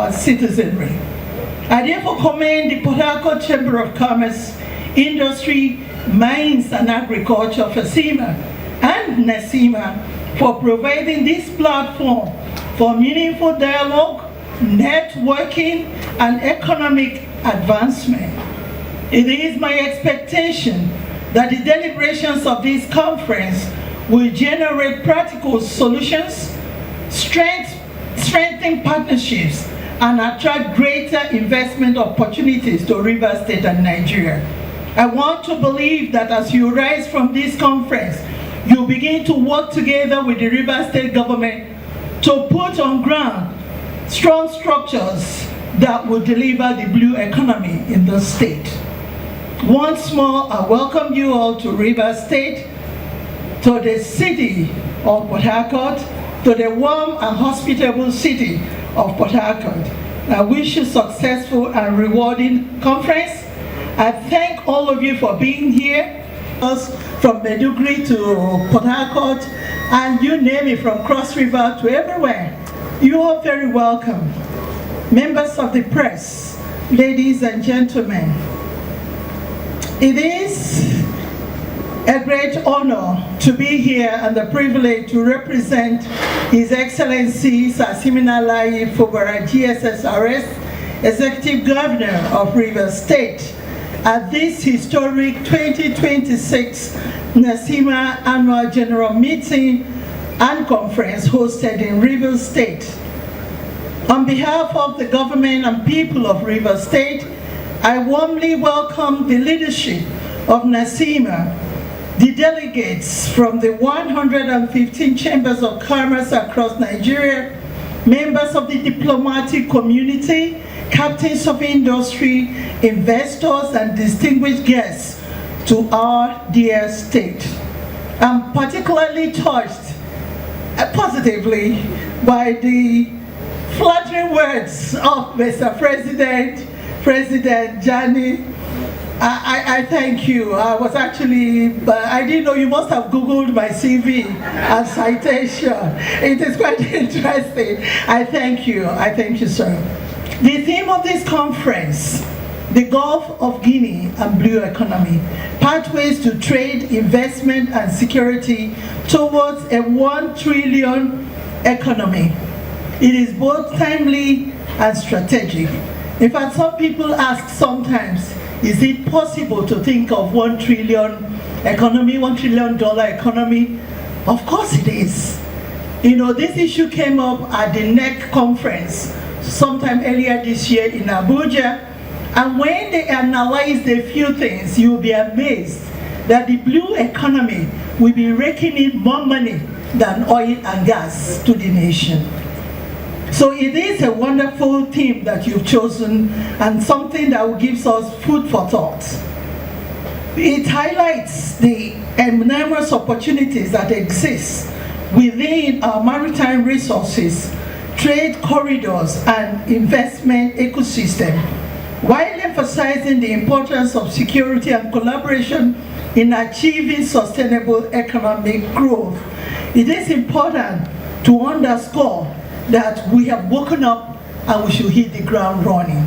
our citizenry. I therefore commend the Port Harcourt Chamber of Commerce, Industry, Mines and Agriculture, FACIMA, and NACCIMA for providing this platform for meaningful dialogue, networking, and economic advancement. It is my expectation that the deliberations of this conference will generate practical solutions, strengthen partnerships, and attract greater investment opportunities to Rivers State and Nigeria. I want to believe that as you rise from this conference, you begin to work together with the Rivers State government to put on ground strong structures that will deliver the blue economy in the state. Once more, I welcome you all to Rivers State, to the city of Port Harcourt, to the warm and hospitable city of Port Harcourt. I wish you a successful and rewarding conference. I thank all of you for being here, from Maiduguri to Port Harcourt, and you name it, from Cross River to everywhere. You are very welcome. Members of the press, ladies and gentlemen, it is a great honor to be here and the privilege to represent His Excellency Siminalayi Fubara, GSSRS, Executive Governor of Rivers State, at this historic 2026 NACCIMA Annual General Meeting and Conference hosted in Rivers State. On behalf of the government and people of Rivers State, I warmly welcome the leadership of NACCIMA, the delegates from the 115 chambers of commerce across Nigeria, members of the diplomatic community, captains of industry, investors, and distinguished guests to our dear state. I'm particularly touched positively by the flattering words of Mr. President Jani. I thank you. I was actually, I didn't know, you must have Googled my CV and citation. It is quite interesting. I thank you, sir. The theme of this conference, the Gulf of Guinea and Blue Economy, pathways to trade, investment, and security towards a 1 trillion economy. It is both timely and strategic. In fact, some people ask sometimes, is it possible to think of 1 trillion economy, $1 trillion economy? Of course it is. You know, this issue came up at the NEC conference sometime earlier this year in Abuja. And when they analyzed a few things, you'll be amazed that the blue economy will be raking in more money than oil and gas to the nation. So it is a wonderful theme that you've chosen and something that will give us food for thought. It highlights the enormous opportunities that exist within our maritime resources, trade corridors, and investment ecosystem, while emphasizing the importance of security and collaboration in achieving sustainable economic growth. It is important to underscore that we have woken up and we should hit the ground running.